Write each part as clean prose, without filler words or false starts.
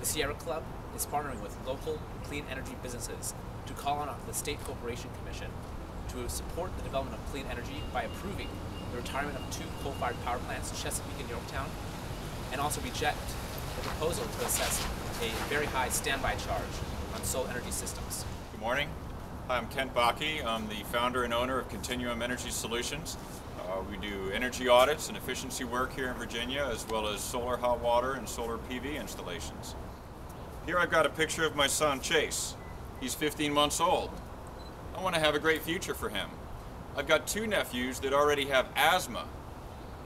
The Sierra Club is partnering with local clean energy businesses to call on the State Corporation Commission to support the development of clean energy by approving the retirement of 2 coal-fired power plants, Chesapeake and Yorktown, and also reject the proposal to assess a very high standby charge on solar energy systems. Good morning. Hi, I'm Kent Baake. I'm the founder and owner of Continuum Energy Solutions. We do energy audits and efficiency work here in Virginia, as well as solar hot water and solar PV installations. Here I've got a picture of my son Chase. He's 15 months old. I want to have a great future for him. I've got 2 nephews that already have asthma.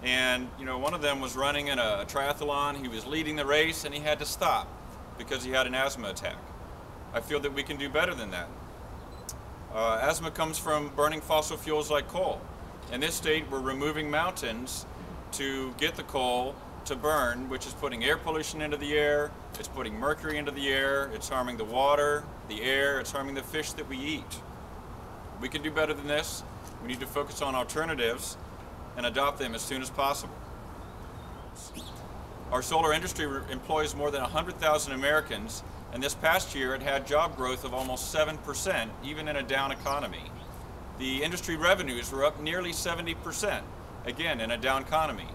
And one of them was running in a triathlon. He was leading the race and he had to stop because he had an asthma attack. I feel that we can do better than that. Asthma comes from burning fossil fuels like coal. In this state, we're removing mountains to get the coal to burn, which is putting air pollution into the air, it's putting mercury into the air, it's harming the water, the air, it's harming the fish that we eat. We can do better than this. We need to focus on alternatives and adopt them as soon as possible. Our solar industry employs more than 100,000 Americans, and this past year it had job growth of almost 7%, even in a down economy. The industry revenues were up nearly 70%, again in a down economy.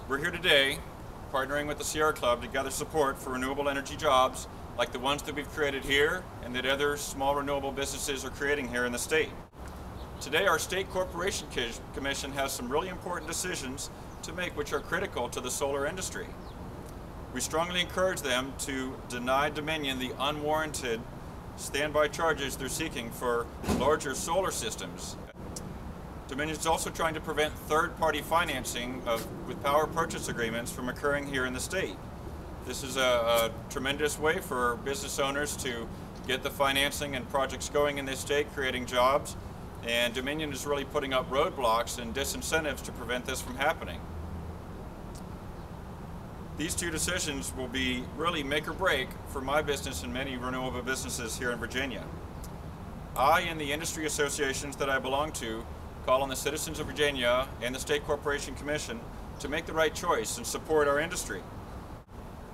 We're here today partnering with the Sierra Club to gather support for renewable energy jobs like the ones that we've created here and that other small renewable businesses are creating here in the state. Today our State Corporation Commission has some really important decisions to make which are critical to the solar industry. We strongly encourage them to deny Dominion the unwarranted standby charges they're seeking for larger solar systems. Dominion is also trying to prevent third-party financing with power purchase agreements from occurring here in the state. This is a tremendous way for business owners to get the financing and projects going in this state, creating jobs, and Dominion is really putting up roadblocks and disincentives to prevent this from happening. These 2 decisions will be really make or break for my business and many renewable businesses here in Virginia. I and the industry associations that I belong to call on the citizens of Virginia and the State Corporation Commission to make the right choice and support our industry.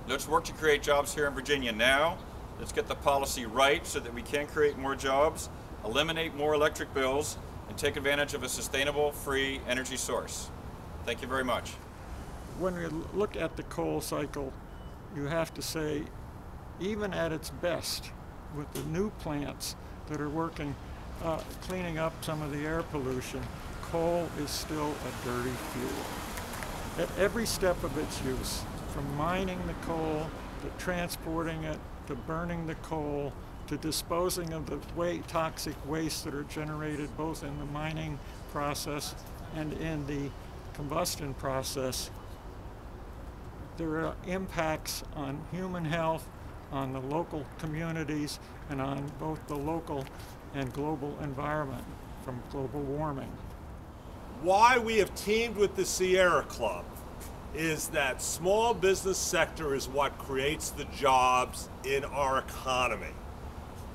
Let's work to create jobs here in Virginia now. Let's get the policy right so that we can create more jobs, eliminate more electric bills, and take advantage of a sustainable, free energy source. Thank you very much. When we look at the coal cycle, you have to say, even at its best, with the new plants that are working, cleaning up some of the air pollution, coal is still a dirty fuel. At every step of its use, from mining the coal, to transporting it, to burning the coal, to disposing of the toxic waste that are generated both in the mining process and in the combustion process, there are impacts on human health, on the local communities, and on both the local and global environment from global warming. Why we have teamed with the Sierra Club is that small business sector is what creates the jobs in our economy.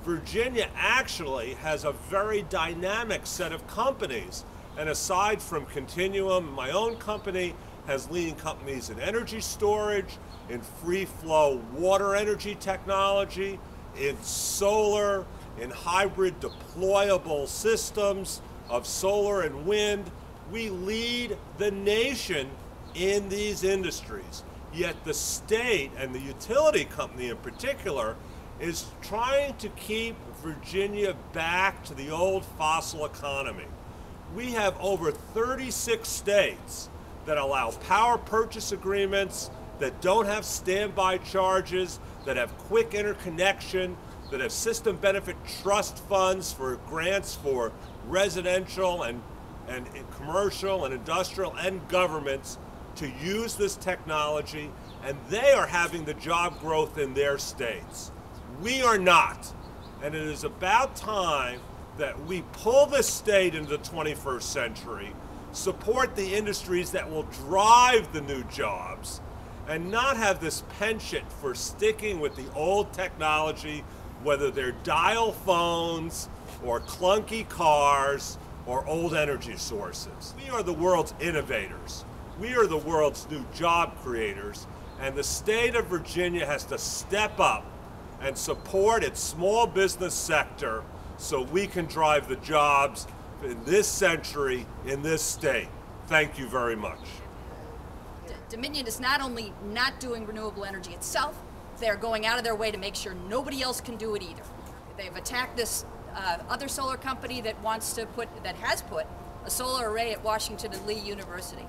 Virginia actually has a very dynamic set of companies, and aside from Continuum, my own company has leading companies in energy storage, in free flow water energy technology, in solar, in hybrid deployable systems of solar and wind. We lead the nation in these industries. Yet the state, and the utility company in particular, is trying to keep Virginia back to the old fossil economy. We have over 36 states that allow power purchase agreements, that don't have standby charges, that have quick interconnection, that have system benefit trust funds for grants for residential and commercial and industrial and governments to use this technology, and they are having the job growth in their states. We are not. And it is about time that we pull this state into the 21st century, support the industries that will drive the new jobs, and not have this penchant for sticking with the old technology, whether they're dial phones or clunky cars or old energy sources. We are the world's innovators. We are the world's new job creators, And the state of Virginia has to step up and support its small business sector so we can drive the jobs in this century in this state. Thank you very much. Dominion is not only not doing renewable energy itself, they're going out of their way to make sure nobody else can do it either. They've attacked this other solar company that has put a solar array at Washington and Lee University.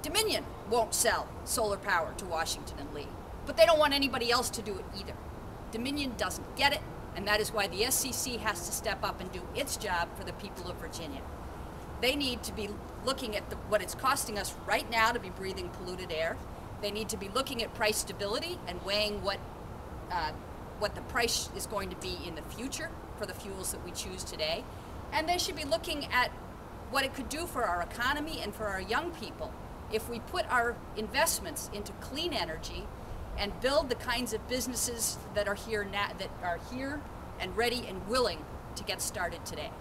Dominion won't sell solar power to Washington and Lee, but they don't want anybody else to do it either. Dominion doesn't get it, and that is why the SCC has to step up and do its job for the people of Virginia. They need to be looking at what it's costing us right now to be breathing polluted air. They need to be looking at price stability and weighing what the price is going to be in the future for the fuels that we choose today. And they should be looking at what it could do for our economy and for our young people if we put our investments into clean energy and build the kinds of businesses that are here now, that are here and ready and willing to get started today.